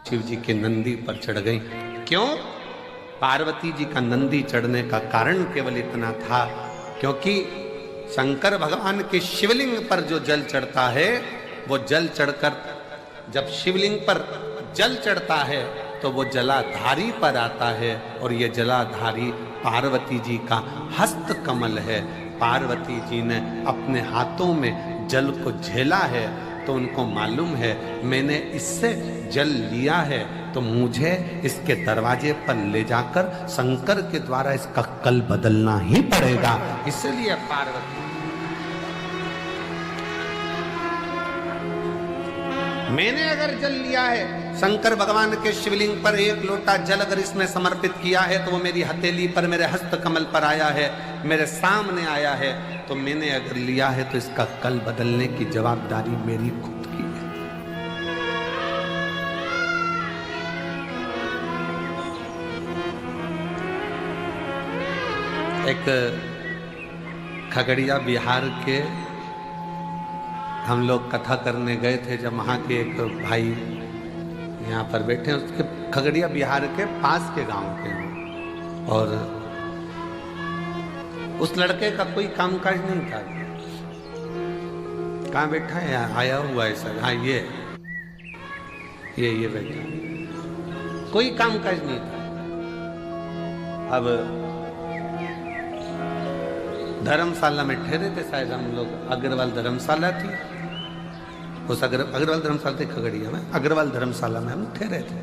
शिव जी के नंदी पर चढ़ गई। क्यों? पार्वती जी का नंदी चढ़ने का कारण केवल इतना था क्योंकि शंकर भगवान के शिवलिंग पर जो जल चढ़ता है, वो जल चढ़कर जब शिवलिंग पर जल चढ़ता है तो वो जलाधारी पर आता है, और ये जलाधारी पार्वती जी का हस्त कमल है। पार्वती जी ने अपने हाथों में जल को झेला है, तो उनको मालूम है मैंने इससे जल लिया है तो मुझे इसके दरवाजे पर ले जाकर शंकर के द्वारा इसका कल बदलना ही पड़ेगा। इसलिए पार्वती, मैंने अगर जल लिया है, शंकर भगवान के शिवलिंग पर एक लोटा जल अगर इसमें समर्पित किया है तो वो मेरी हथेली पर, मेरे हस्त कमल पर आया है, मेरे सामने आया है, तो मैंने अगर लिया है तो इसका कल बदलने की जवाबदारी मेरी खुद की है। एक खगड़िया बिहार के हम लोग कथा करने गए थे, जब वहाँ के एक भाई यहाँ पर बैठे हैं, उसके खगड़िया बिहार के पास के गांव के हैं, और उस लड़के का कोई कामकाज नहीं था। कहाँ बैठा है? आया हुआ है सर। हाँ, ये बैठा, कोई कामकाज नहीं था। अब धर्मशाला में ठहरे थे शायद हम लोग, अग्रवाल धर्मशाला थी, उस अग्रवाल धर्मशाला थे खगड़िया में, अग्रवाल धर्मशाला में हम ठहरे थे,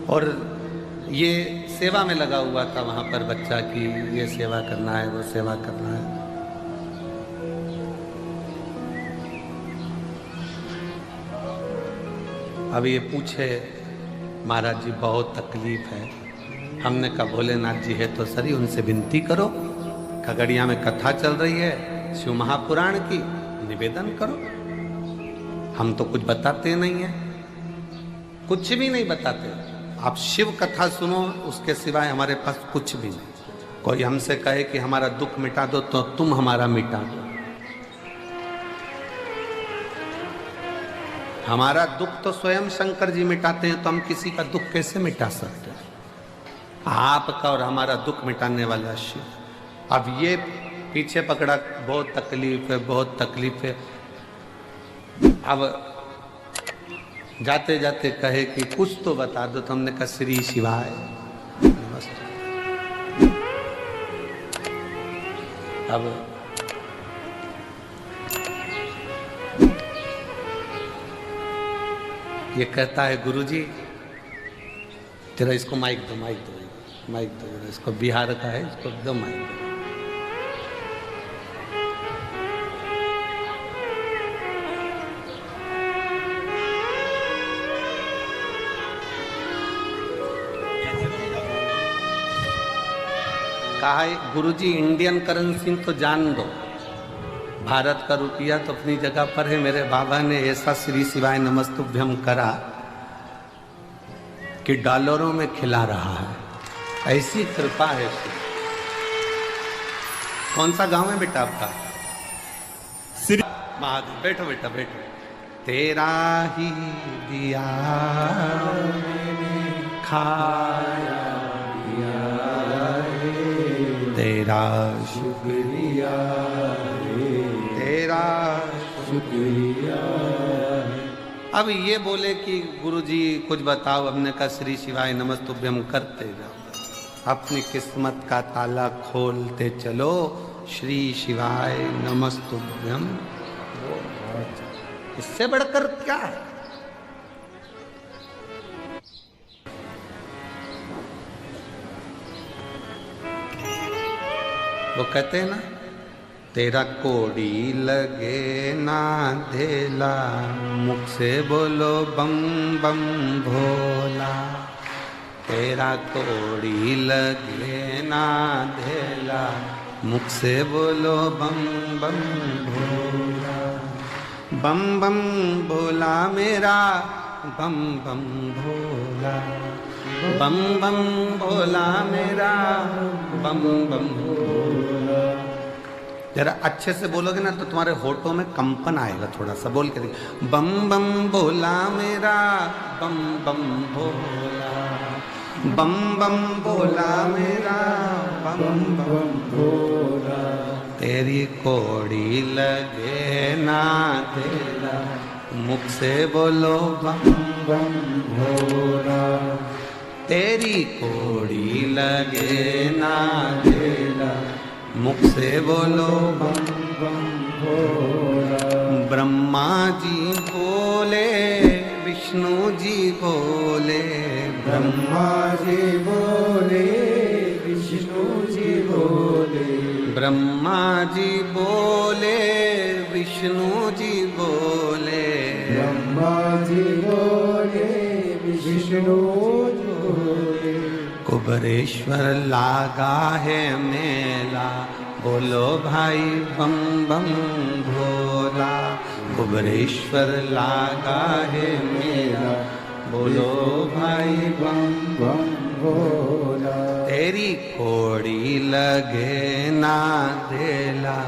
और ये सेवा में लगा हुआ था वहां पर बच्चा की ये सेवा करना है, वो सेवा करना है। अब ये पूछे महाराज जी बहुत तकलीफ है। हमने कहा भोलेनाथ जी है तो सही, उनसे विनती करो, खगड़िया में कथा चल रही है शिव महापुराण की, निवेदन करो। हम तो कुछ बताते नहीं है, कुछ भी नहीं बताते। आप शिव कथा सुनो, उसके सिवाय हमारे पास कुछ भी नहीं। कोई हमसे कहे कि हमारा दुख मिटा दो तो तुम हमारा मिटा दो। हमारा दुख तो स्वयं शंकर जी मिटाते हैं, तो हम किसी का दुख कैसे मिटा सकते हैं? आपका और हमारा दुख मिटाने वाला शिव। अब ये पीछे पकड़ा, बहुत तकलीफ है, बहुत तकलीफ है। अब जाते जाते कहे कि कुछ तो बता दो, तो हमने कहा श्री शिवाय नमस्ते। अब ये कहता है गुरुजी तेरा, इसको माइक दो, माइक दो, माइक दो, इसको बिहार का है, इसको दो माइक दो। कहा है गुरुजी इंडियन करेंसी तो जान दो, भारत का रुपया तो अपनी जगह पर है। मेरे बाबा ने ऐसा श्री शिवाय नमस्तुभ्यम करा कि डॉलरों में खिला रहा है, ऐसी कृपा है। कौन सा गांव है बेटा आपका? महादेव। बैठो बेटा बैठो। तेरा ही दिया खाया तेरा शुक्रिया, तेरा शुक्रिया। अब ये बोले कि गुरुजी कुछ बताओ। हमने कहा श्री शिवाय नमस्तुभ्यम करते जाओ, अपनी किस्मत का ताला खोलते चलो। श्री शिवाय नमस्तुभ्यम, इससे बढ़कर क्या है? वो कहते हैं ना, तेरा कोड़ी लगे ना धेला, मुख से बोलो बम बम भोला। तेरा कोड़ी लगे ना धेला, मुख से बोलो बम बम भोला। बम बम भोला मेरा, बम बम भोला, बम बम भोला मेरा, बम बम भोला। जरा अच्छे से बोलोगे ना तो तुम्हारे होठों में कंपन आएगा, थोड़ा सा बोल के देखिए। बम बम भोला मेरा, बम बम भोला, बम बम भोला मेरा, बम बम भोला। तेरी कोड़ी लगे ना तेरा, मुख से बोलो बम बम भोला। तेरी कोड़ी लगे ना तेरा, मुख से बोलो बम बम भोला। ब्रह्मा जी बोले, विष्णु जी बोले, ब्रह्मा जी बोले, विष्णु जी बोले, ब्रह्मा जी बोले, विष्णु जी बोले, ब्रह्मा जी बोले, विष्णु जी बोले। कुबरेश्वर लागा है मेला, बोलो भाई बम बम भोला। कुबरेश्वर लागा है मेला, बोलो भाई बम बम भोला। तेरी कोड़ी लगे ना देला,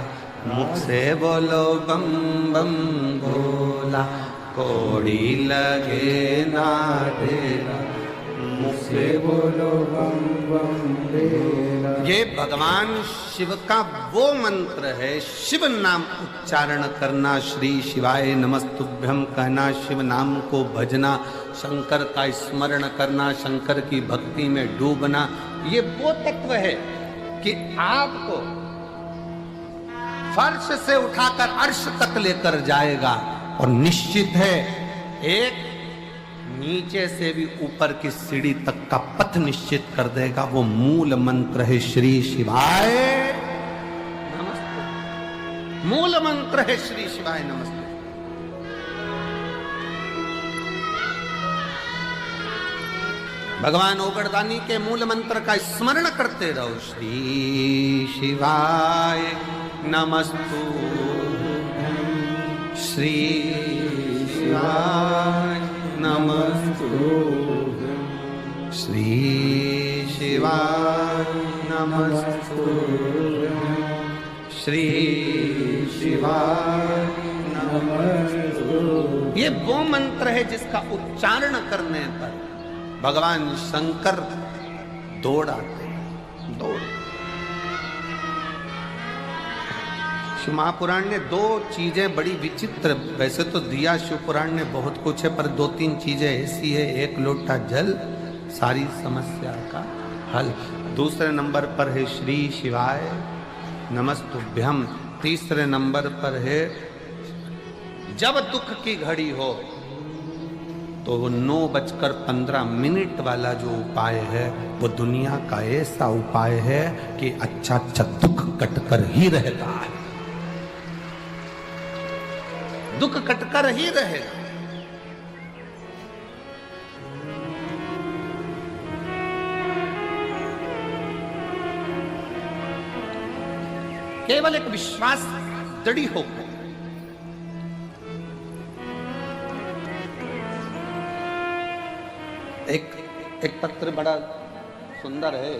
मुख से बोलो बम बम भोला। कोड़ी लगे ना देला, मुख से बोलो बम बम भोला। ये भगवान शिव का वो मंत्र है। शिव नाम उच्चारण करना, श्री शिवाय नमस्तुभ्यम कहना, शिव नाम को भजना, शंकर का स्मरण करना, शंकर की भक्ति में डूबना, ये वो तत्व है कि आपको फर्श से उठाकर अर्श तक लेकर जाएगा। और निश्चित है एक नीचे से भी ऊपर की सीढ़ी तक का पथ निश्चित कर देगा। वो मूल मंत्र है श्री शिवाय नमस्ते। मूल मंत्र है श्री शिवाय नमस्ते। भगवान ओगड़दानी के मूल मंत्र का स्मरण करते रहो। श्री शिवाय नमस्तु, श्री शिवाय नमस्तु, श्री शिवाय नमस्तु, श्री शिवाय नमस्तु। ये वो मंत्र है जिसका उच्चारण करने पर भगवान शंकर दौड़ आते हैं। दौड़। शिव महापुराण ने दो चीजें बड़ी विचित्र, वैसे तो दिया शिव पुराण ने बहुत कुछ है, पर दो तीन चीजें ऐसी है। एक लोटा जल, सारी समस्या का हल। दूसरे नंबर पर है श्री शिवाय नमस्तुभ्यम। तीसरे नंबर पर है जब दुख की घड़ी हो तो वो 9:15 वाला जो उपाय है वो दुनिया का ऐसा उपाय है कि अच्छा दुख कटकर ही रहता है। दुख कटकर ही रहेगा। केवल एक विश्वास दृढ़ होकर एक पत्र बड़ा सुंदर है।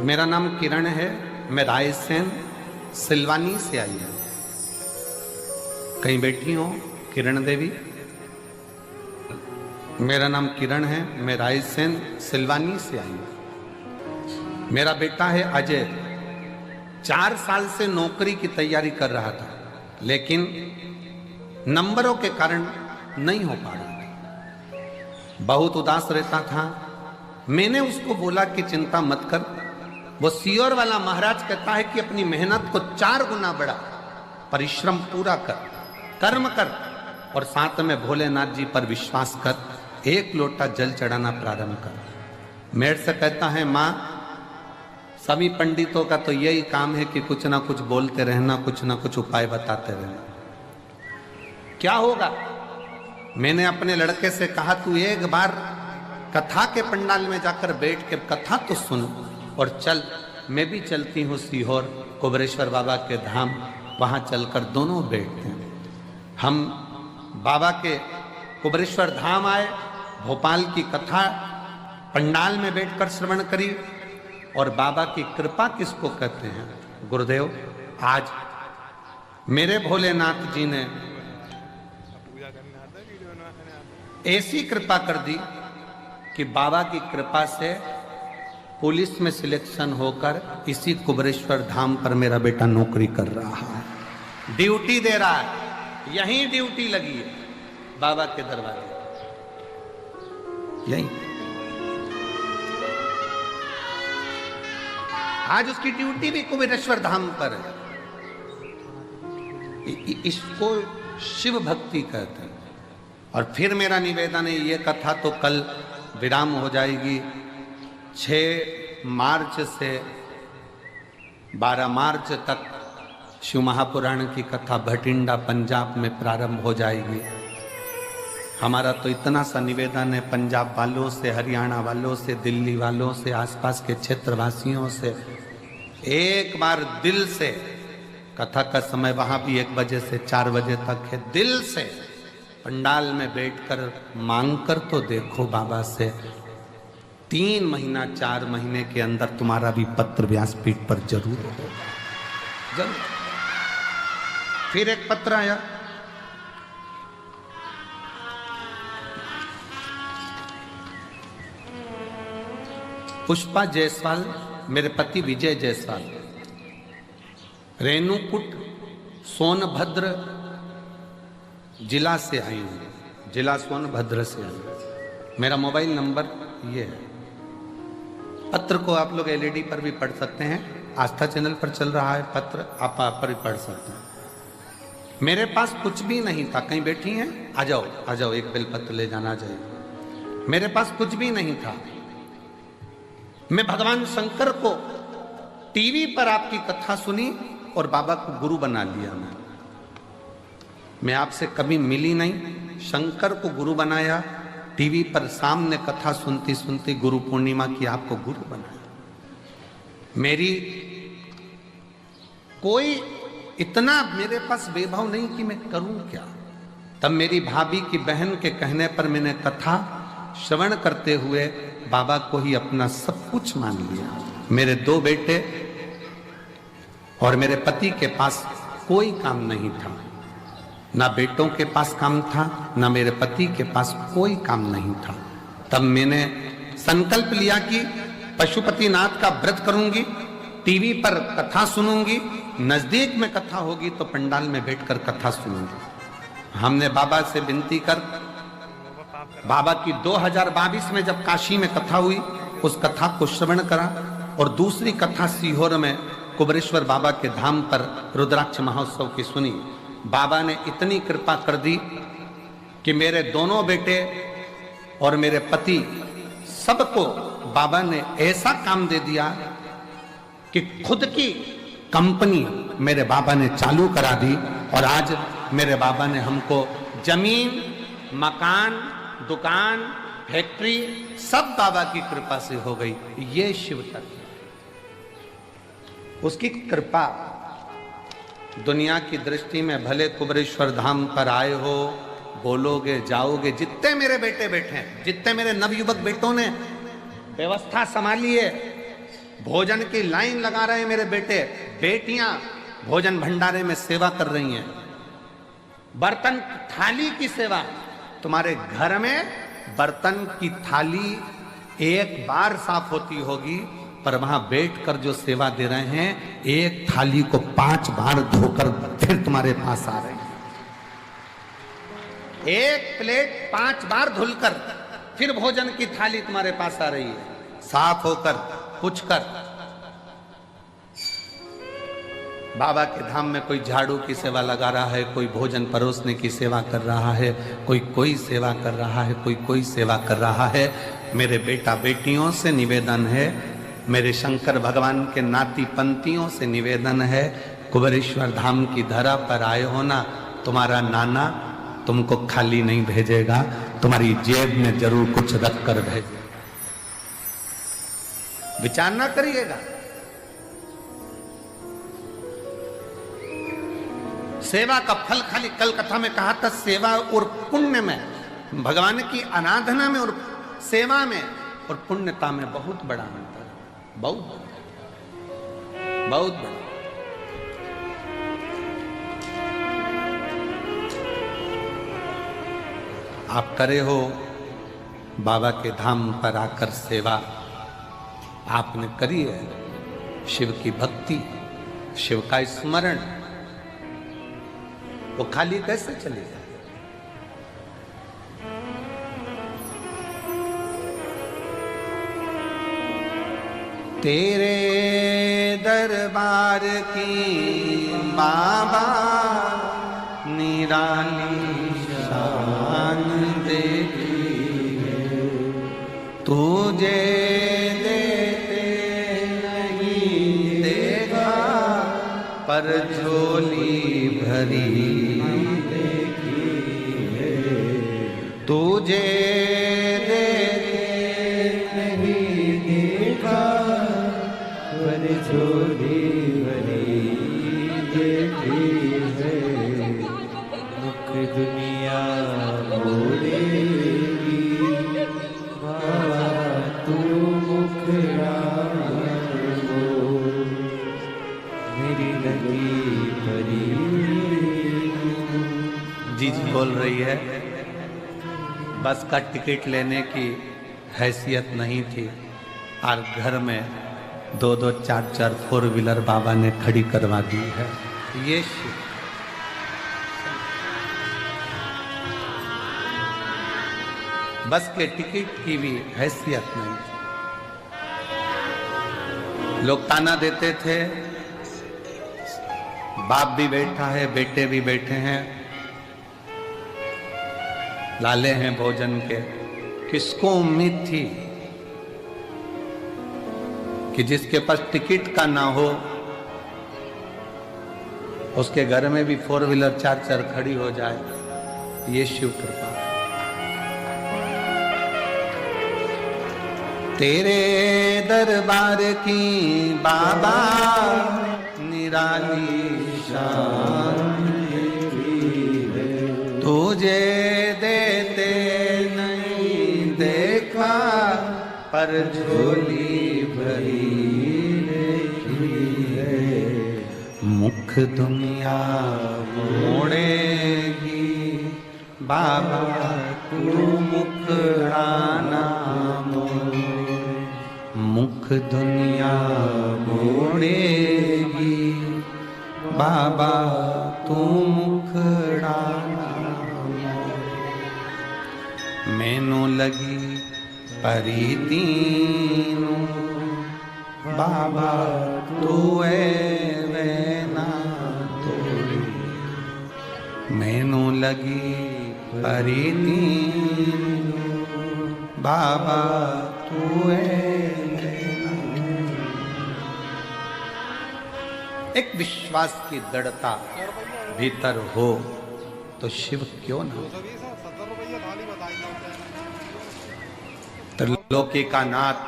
मेरा नाम किरण है, मैं रायसेन सिलवानी से आई हूं। कहीं बैठी हो किरण देवी? मेरा नाम किरण है, मैं रायसेन सिलवानी से आई हूं। मेरा बेटा है अजय, 4 साल से नौकरी की तैयारी कर रहा था, लेकिन नंबरों के कारण नहीं हो पा रहा था। बहुत उदास रहता था। मैंने उसको बोला कि चिंता मत कर। वो सीओर वाला महाराज कहता है कि अपनी मेहनत को 4 गुना बढ़ा, परिश्रम पूरा कर, कर्म कर और साथ में भोलेनाथ जी पर विश्वास कर। 1 लोटा जल चढ़ाना प्रारंभ कर। मेरे से कहता है माँ, सभी पंडितों का तो यही काम है कि कुछ ना कुछ बोलते रहना, कुछ ना कुछ उपाय बताते रहना। क्या होगा? मैंने अपने लड़के से कहा तू एक बार कथा के पंडाल में जाकर बैठ के कथा तो सुन और चल। मैं भी चलती हूँ सीहोर कुबरेश्वर बाबा के धाम, वहां चलकर दोनों बैठते हैं। हम बाबा के कुबरेश्वर धाम आए, भोपाल की कथा पंडाल में बैठकर श्रवण करी। और बाबा की कृपा किसको कहते हैं? गुरुदेव, आज मेरे भोलेनाथ जी ने ऐसी कृपा कर दी कि बाबा की कृपा से पुलिस में सिलेक्शन होकर इसी कुबरेश्वर धाम पर मेरा बेटा नौकरी कर रहा है, ड्यूटी दे रहा है। यहीं ड्यूटी लगी है बाबा के दरबार, यहीं आज उसकी ड्यूटी भी कुबेरेश्वर धाम पर है। इसको शिव भक्ति कहते हैं। और फिर मेरा निवेदन है, ये कथा तो कल विराम हो जाएगी। 6 मार्च से 12 मार्च तक शिव महापुराण की कथा भटिंडा पंजाब में प्रारंभ हो जाएगी। हमारा तो इतना सा निवेदन है पंजाब वालों से, हरियाणा वालों से, दिल्ली वालों से, आसपास के क्षेत्रवासियों से, एक बार दिल से, कथा का समय वहां भी 1 बजे से 4 बजे तक है, दिल से पंडाल में बैठकर मांगकर तो देखो बाबा से। 3 महीना 4 महीने के अंदर तुम्हारा भी पत्र व्यासपीठ पर जरूर होगा, जरूर। फिर एक पत्र आया, पुष्पा जायसवाल, मेरे पति विजय जायसवाल, रेणुकूट सोनभद्र जिला से आई हूँ, जिला सोनभद्र से आई हूँ। मेरा मोबाइल नंबर ये है। पत्र को आप लोग एलईडी पर भी पढ़ सकते हैं, आस्था चैनल पर चल रहा है पत्र, आप पर भी पढ़ सकते हैं। मेरे पास कुछ भी नहीं था, कहीं बैठी हैं, आ जाओ आ जाओ, एक बेलपत्र ले जाना चाहिए। मेरे पास कुछ भी नहीं था। मैं भगवान शंकर को टीवी पर आपकी कथा सुनी और बाबा को गुरु बना लिया। मैं आपसे कभी मिली नहीं, शंकर को गुरु बनाया, टीवी पर सामने कथा सुनती सुनती गुरु पूर्णिमा की आपको गुरु बनाया। मेरी कोई इतना मेरे पास वैभव नहीं कि मैं करूं क्या। तब मेरी भाभी की बहन के कहने पर मैंने कथा श्रवण करते हुए बाबा को ही अपना सब कुछ मान लिया। मेरे 2 बेटे और मेरे पति के पास कोई काम नहीं था, ना बेटों के पास काम था, ना मेरे पति के पास कोई काम नहीं था। तब मैंने संकल्प लिया कि पशुपतिनाथ का व्रत करूंगी, टीवी पर कथा सुनूंगी, नजदीक में कथा होगी तो पंडाल में बैठकर कथा सुनूंगी। हमने बाबा से विनती कर, बाबा की 2022 में जब काशी में कथा हुई, उस कथा को श्रवण करा। और दूसरी कथा सीहोर में कुबरेश्वर बाबा के धाम पर रुद्राक्ष महोत्सव की सुनी। बाबा ने इतनी कृपा कर दी कि मेरे दोनों बेटे और मेरे पति सबको बाबा ने ऐसा काम दे दिया कि खुद की कंपनी मेरे बाबा ने चालू करा दी। और आज मेरे बाबा ने हमको जमीन, मकान, दुकान, फैक्ट्री सब बाबा की कृपा से हो गई। ये शिव तत्व, उसकी कृपा। दुनिया की दृष्टि में भले कुबरेश्वर धाम पर आए हो, बोलोगे जाओगे, जितने मेरे बेटे बैठे हैं, जितने मेरे नवयुवक बेटों ने व्यवस्था संभाली है, भोजन की लाइन लगा रहे हैं मेरे बेटे, बेटियां भोजन भंडारे में सेवा कर रही हैं, बर्तन थाली की सेवा। तुम्हारे घर में बर्तन की थाली एक बार साफ होती होगी, पर वहां बैठकर जो सेवा दे रहे हैं, एक थाली को 5 बार धोकर फिर तुम्हारे पास आ रहे हैं। एक प्लेट 5 बार धुलकर फिर भोजन की थाली तुम्हारे पास आ रही है, साफ होकर, पूछकर। बाबा के धाम में कोई झाड़ू की सेवा लगा रहा है, कोई भोजन परोसने की सेवा कर रहा है, कोई सेवा कर रहा है, कोई सेवा कर रहा है। मेरे बेटा बेटियों से निवेदन है, मेरे शंकर भगवान के नाती पंथियों से निवेदन है, कुबरेश्वर धाम की धरा पर आए हो ना, तुम्हारा नाना तुमको खाली नहीं भेजेगा, तुम्हारी जेब में जरूर कुछ रख कर भेजेगा। विचार ना करिएगा। सेवा का फल खाली कल कथा में कहा था, सेवा और पुण्य में, भगवान की आराधना में और सेवा में और पुण्यता में बहुत बड़ा अंतर है, बहुत बड़ा, बहुत बड़ा। आप करे हो बाबा के धाम पर आकर सेवा, आपने करी है शिव की भक्ति, शिव का स्मरण, वो खाली कैसे चले जाए? तेरे दरबार की बाबा निराली शान देखी है, तुझे देते नहीं देखा पर झोली भरी देखी है, तुझे झोली भरी देखी है, मुख दुनिया मोड़ेगी बाबा तू मुखड़ा मोड़, मेरी लगी परी। जी जी बोल रही है, बस का टिकट लेने की हैसियत नहीं थी और घर में 2-2 4-4 4 व्हीलर बाबा ने खड़ी करवा दी है। ये शिव, बस के टिकट की भी हैसियत नहीं। लोग ताना देते थे, बाप भी बैठा है, बेटे भी बैठे हैं, लाले हैं भोजन के। किसको उम्मीद थी कि जिसके पास टिकट का ना हो उसके घर में भी 4 व्हीलर 4-4 खड़ी हो जाए? ये शिव कृपा। तेरे दरबार की बाबा निराली शान तुझे देते नहीं देखा पर झोली भरी देखी है, मुख दुनिया मोड़ेगी बाबा तू मुखड़ाना मोड़, मुख दुनिया मोड़ेगी बाबा तू मुखड़ाना मोड़, मैनू लगी परी तीनू बाबा तू वैना तोड़ी, मैनू लगी परी तीनू बाबा तू एक विश्वास की दृढ़ता भीतर हो तो शिव क्यों ना हो। त्रिलोकी का नाथ,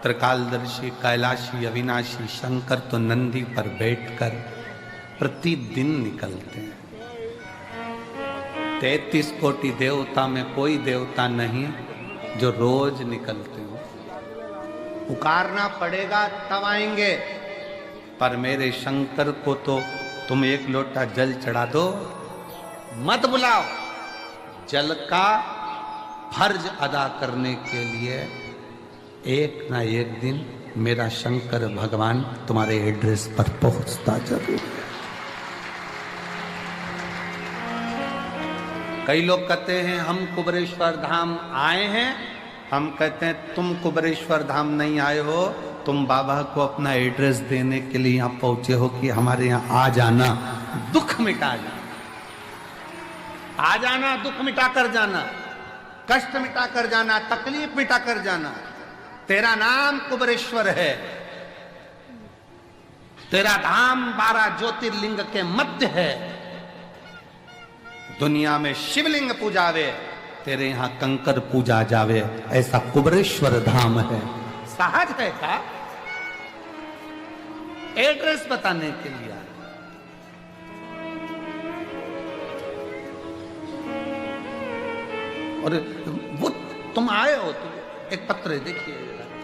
त्रिकालदर्शी, कैलाशी, अविनाशी शंकर तो नंदी पर बैठकर प्रतिदिन निकलते हैं। 33 कोटि देवता में कोई देवता नहीं जो रोज निकलते हो। पुकारना पड़ेगा तब आएंगे, पर मेरे शंकर को तो तुम एक लोटा जल चढ़ा दो, मत बुलाओ। जल का फर्ज अदा करने के लिए एक ना एक दिन मेरा शंकर भगवान तुम्हारे एड्रेस पर पहुंचता जरूर है। कई लोग कहते हैं हम कुबरेश्वर धाम आए हैं, हम कहते हैं तुम कुबरेश्वर धाम नहीं आए हो, तुम बाबा को अपना एड्रेस देने के लिए यहाँ पहुंचे हो कि हमारे यहाँ आ जाना, दुख मिटा जाना, आ जाना, दुख मिटा कर जाना, कष्ट मिटा कर जाना, तकलीफ मिटा कर जाना। तेरा नाम कुबरेश्वर है, तेरा धाम 12 ज्योतिर्लिंग के मध्य है। दुनिया में शिवलिंग पूजावे, तेरे यहां कंकर पूजा जावे, ऐसा कुबरेश्वर धाम है। सहज है का एड्रेस बताने के लिए और वो तुम आए हो तो एक पत्र देखिए,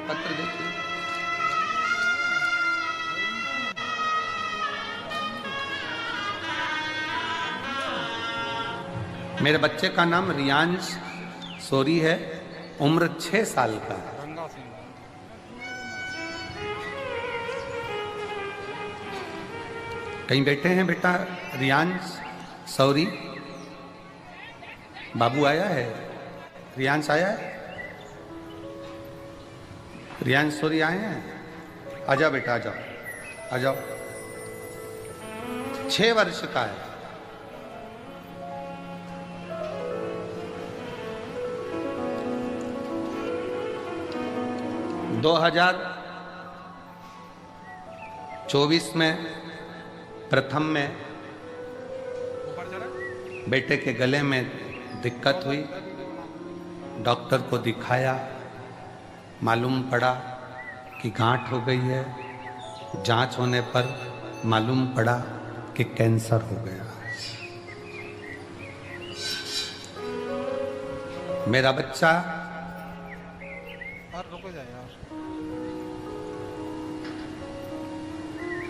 पत्र देखिए। मेरे बच्चे का नाम रियांश सोरी है, उम्र 6 साल का है। कहीं बैठे हैं बेटा रियांश सौरी? बाबू आया है? रियांश आया है? रियांश सौरी आए हैं? आ जाओ बेटा, आ जाओ, आ जाओ। 6 वर्ष का है। दो 2024 में प्रथम में बेटे के गले में दिक्कत हुई, डॉक्टर को दिखाया, मालूम पड़ा कि गांठ हो गई है। जांच होने पर मालूम पड़ा कि कैंसर हो गया। मेरा बच्चा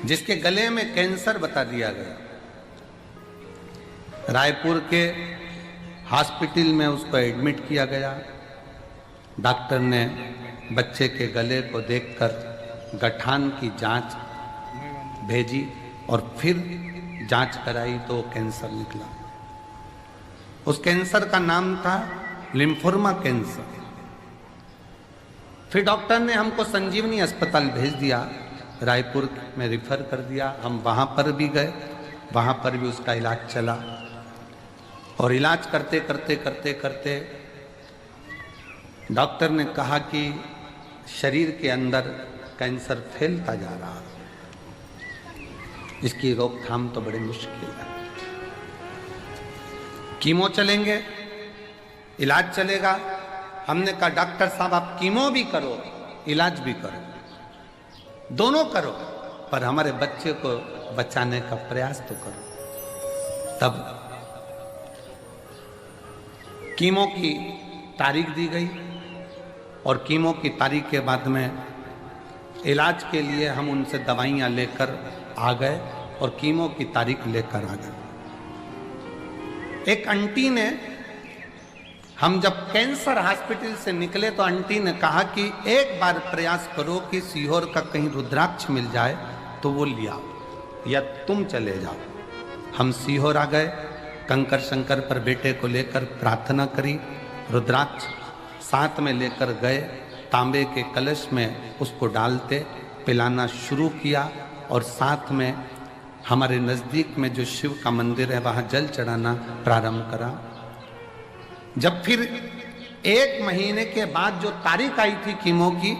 जिसके गले में कैंसर बता दिया गया, रायपुर के हॉस्पिटल में उसको एडमिट किया गया। डॉक्टर ने बच्चे के गले को देखकर गठान की जांच भेजी और फिर जांच कराई तो कैंसर निकला। उस कैंसर का नाम था लिम्फोमा कैंसर। फिर डॉक्टर ने हमको संजीवनी अस्पताल भेज दिया, रायपुर में रिफर कर दिया। हम वहाँ पर भी गए, वहाँ पर भी उसका इलाज चला और इलाज करते करते करते करते डॉक्टर ने कहा कि शरीर के अंदर कैंसर फैलता जा रहा है, इसकी रोकथाम तो बड़ी मुश्किल है। कीमो चलेंगे, इलाज चलेगा। हमने कहा डॉक्टर साहब आप कीमो भी करो, इलाज भी करो, दोनों करो, पर हमारे बच्चे को बचाने का प्रयास तो करो। तब कीमो की तारीख दी गई और कीमो की तारीख के बाद में इलाज के लिए हम उनसे दवाइयाँ लेकर आ गए और कीमो की तारीख लेकर आ गए। एक आंटी ने, हम जब कैंसर हॉस्पिटल से निकले तो आंटी ने कहा कि एक बार प्रयास करो कि सीहोर का कहीं रुद्राक्ष मिल जाए तो वो लिया या तुम चले जाओ। हम सीहोर आ गए, कंकर शंकर पर बेटे को लेकर प्रार्थना करी, रुद्राक्ष साथ में लेकर गए, तांबे के कलश में उसको डालते पिलाना शुरू किया और साथ में हमारे नज़दीक में जो शिव का मंदिर है वहाँ जल चढ़ाना प्रारंभ करा। जब फिर 1 महीने के बाद जो तारीख आई थी कीमो की,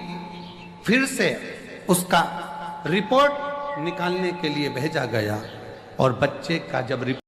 फिर से उसका रिपोर्ट निकालने के लिए भेजा गया और बच्चे का जब